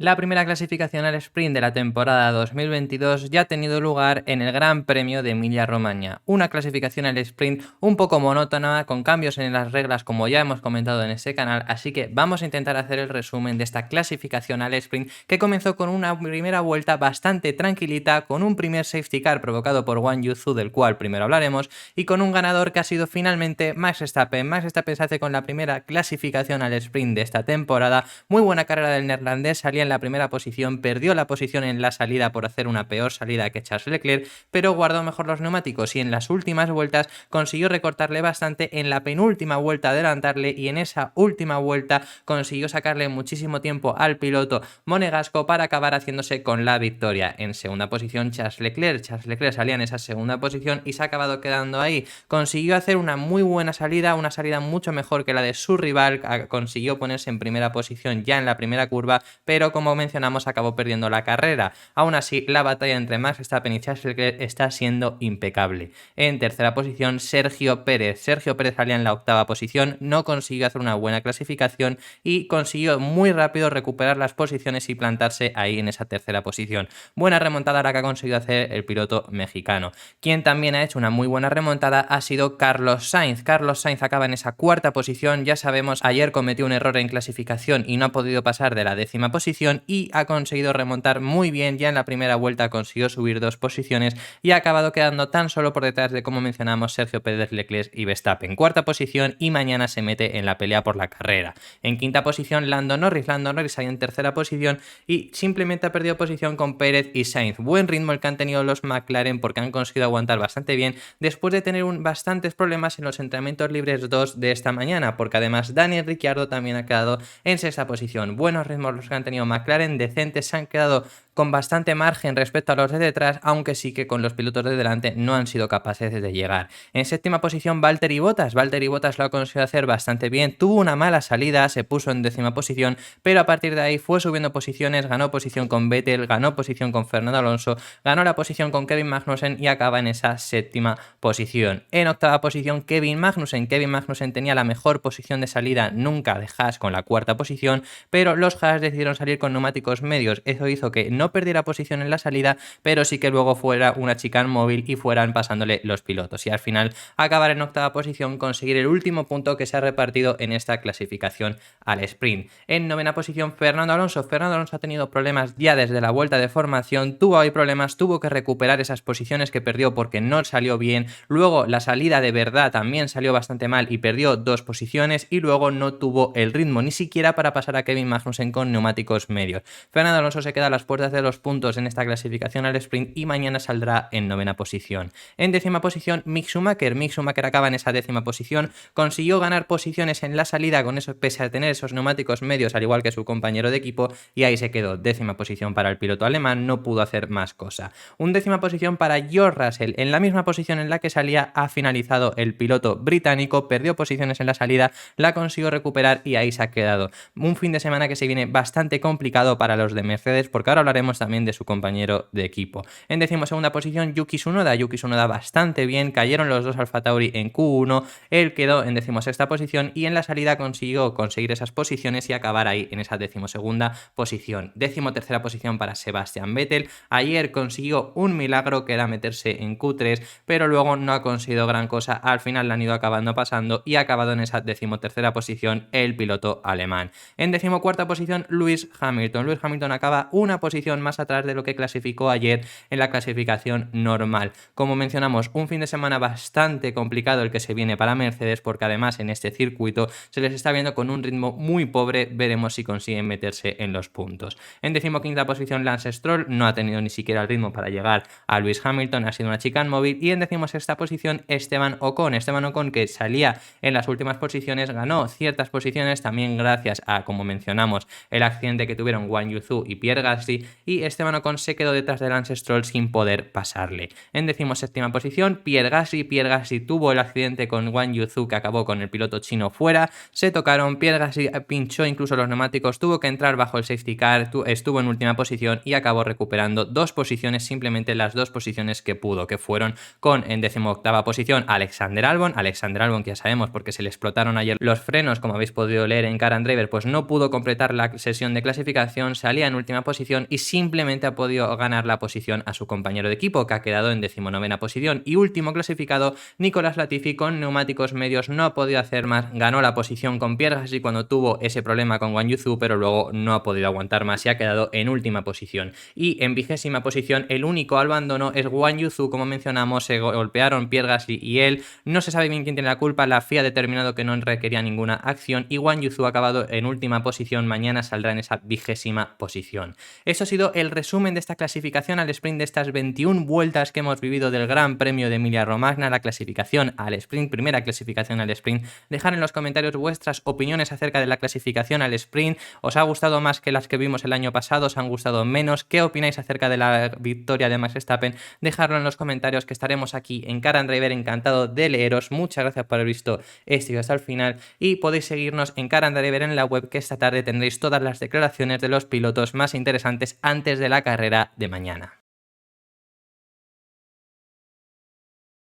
La primera clasificación al sprint de la temporada 2022 ya ha tenido lugar en el Gran Premio de Emilia-Romagna, una clasificación al sprint un poco monótona, con cambios en las reglas como ya hemos comentado en este canal, así que vamos a intentar hacer el resumen de esta clasificación al sprint que comenzó con una primera vuelta bastante tranquilita, con un primer safety car provocado por Wang Yuzu, del cual primero hablaremos, y con un ganador que ha sido finalmente Max Verstappen. Max Verstappen se hace con la primera clasificación al sprint de esta temporada. Muy buena carrera del neerlandés, salía en la primera posición, perdió la posición en la salida por hacer una peor salida que Charles Leclerc, pero guardó mejor los neumáticos y en las últimas vueltas consiguió recortarle bastante, en la penúltima vuelta adelantarle, y en esa última vuelta consiguió sacarle muchísimo tiempo al piloto monegasco para acabar haciéndose con la victoria. En segunda posición Charles Leclerc salía en esa segunda posición y se ha acabado quedando ahí. Consiguió hacer una muy buena salida, una salida mucho mejor que la de su rival, consiguió ponerse en primera posición ya en la primera curva, pero como mencionamos acabó perdiendo la carrera. Aún así, la batalla entre Max Verstappen y Charles Leclerc está siendo impecable. En tercera posición Sergio Pérez salía en la octava posición, no consiguió hacer una buena clasificación y consiguió muy rápido recuperar las posiciones y plantarse ahí en esa tercera posición. Buena remontada la que ha conseguido hacer el piloto mexicano. Quien también ha hecho una muy buena remontada ha sido Carlos Sainz. Carlos Sainz acaba en esa cuarta posición, ya sabemos, ayer cometió un error en clasificación y no ha podido pasar de la décima posición, y ha conseguido remontar muy bien. Ya en la primera vuelta consiguió subir 2 posiciones y ha acabado quedando tan solo por detrás de, como mencionamos, Sergio Pérez, Leclerc y Verstappen. Cuarta posición, y mañana se mete en la pelea por la carrera. En quinta posición Lando Norris salió en tercera posición y simplemente ha perdido posición con Pérez y Sainz. Buen ritmo el que han tenido los McLaren, porque han conseguido aguantar bastante bien después de tener bastantes problemas en los entrenamientos libres 2 de esta mañana, porque además Daniel Ricciardo también ha quedado en sexta posición. Buenos ritmos los que han tenido McLaren, decentes, se han quedado con bastante margen respecto a los de detrás, aunque sí que con los pilotos de delante no han sido capaces de llegar. En séptima posición Valtteri Bottas lo ha conseguido hacer bastante bien, tuvo una mala salida, se puso en décima posición, pero a partir de ahí fue subiendo posiciones, ganó posición con Vettel, ganó posición con Fernando Alonso, ganó la posición con Kevin Magnussen y acaba en esa séptima posición. En octava posición Kevin Magnussen tenía la mejor posición de salida nunca de Haas, con la cuarta posición, pero los Haas decidieron salir con neumáticos medios. Eso hizo que no perdiera posición en la salida, pero sí que luego fuera una chicane móvil y fueran pasándole los pilotos, y al final acabar en octava posición, conseguir el último punto que se ha repartido en esta clasificación al sprint. En novena posición Fernando Alonso ha tenido problemas ya desde la vuelta de formación, tuvo ahí problemas, tuvo que recuperar esas posiciones que perdió porque no salió bien, luego la salida de verdad también salió bastante mal y perdió 2 posiciones, y luego no tuvo el ritmo ni siquiera para pasar a Kevin Magnussen con neumáticos medios. Fernando Alonso se queda a las puertas de los puntos en esta clasificación al sprint y mañana saldrá en novena posición. En décima posición Mick Schumacher acaba en esa décima posición, consiguió ganar posiciones en la salida con eso, pese a tener esos neumáticos medios al igual que su compañero de equipo, y ahí se quedó. Décima posición para el piloto alemán, no pudo hacer más cosa. Décima posición para George Russell, en la misma posición en la que salía ha finalizado el piloto británico, perdió posiciones en la salida, la consiguió recuperar y ahí se ha quedado. Un fin de semana que se viene bastante complicado para los de Mercedes, porque ahora hablaremos también de su compañero de equipo. En decimosegunda posición Yuki Tsunoda bastante bien, cayeron los dos Alfa Tauri en Q1, él quedó en decimosexta posición y en la salida consiguió conseguir esas posiciones y acabar ahí en esa decimosegunda posición. Decimotercera posición para Sebastian Vettel, ayer consiguió un milagro que era meterse en Q3, pero luego no ha conseguido gran cosa, al final la han ido acabando pasando y ha acabado en esa decimotercera posición el piloto alemán. En decimocuarta posición Lewis Hamilton acaba una posición más atrás de lo que clasificó ayer en la clasificación normal. Como mencionamos, un fin de semana bastante complicado el que se viene para Mercedes, porque además en este circuito se les está viendo con un ritmo muy pobre, veremos si consiguen meterse en los puntos. En decimoquinta posición Lance Stroll, no ha tenido ni siquiera el ritmo para llegar a Lewis Hamilton, ha sido una chicane móvil. Y en decimosexta posición Esteban Ocon, que salía en las últimas posiciones, ganó ciertas posiciones también gracias a, como mencionamos, el accidente que tuvieron Wang Yuzu y Pierre Gasly, y Esteban Ocon se quedó detrás de Lance Stroll sin poder pasarle. En 17ª posición, Pierre Gasly tuvo el accidente con Guan Yu Zhou que acabó con el piloto chino fuera, se tocaron, Pierre Gasly pinchó incluso los neumáticos, tuvo que entrar bajo el safety car, estuvo en última posición y acabó recuperando 2 posiciones, simplemente las 2 posiciones que pudo, que fueron con en 18ª posición Alexander Albon que ya sabemos porque se le explotaron ayer los frenos, como habéis podido leer en Car and Driver, pues no pudo completar la sesión de clasificación, salía en última posición y simplemente ha podido ganar la posición a su compañero de equipo, que ha quedado en 19ª posición. Y último clasificado, Nicolas Latifi, con neumáticos medios, no ha podido hacer más, ganó la posición con Pierre Gasly cuando tuvo ese problema con Guan Yu Zhou, pero luego no ha podido aguantar más y ha quedado en última posición. Y en 20ª posición, el único abandono es Guan Yu Zhou, como mencionamos, se golpearon Pierre Gasly y él, no se sabe bien quién tiene la culpa, la FIA ha determinado que no requería ninguna acción y Guan Yu Zhou ha acabado en última posición, mañana saldrá en esa 20ª posición. Eso ha sido el resumen de esta clasificación al sprint de estas 21 vueltas que hemos vivido del Gran Premio de Emilia-Romagna, la clasificación al sprint, primera clasificación al sprint. Dejad en los comentarios vuestras opiniones acerca de la clasificación al sprint. ¿Os ha gustado más que las que vimos el año pasado? ¿Os han gustado menos? ¿Qué opináis acerca de la victoria de Max Verstappen? Dejadlo en los comentarios, que estaremos aquí en Car and Driver, encantado de leeros. Muchas gracias por haber visto este vídeo hasta el final y podéis seguirnos en Car and Driver en la web, que esta tarde tendréis todas las declaraciones de los pilotos más interesantes antes de la carrera de mañana.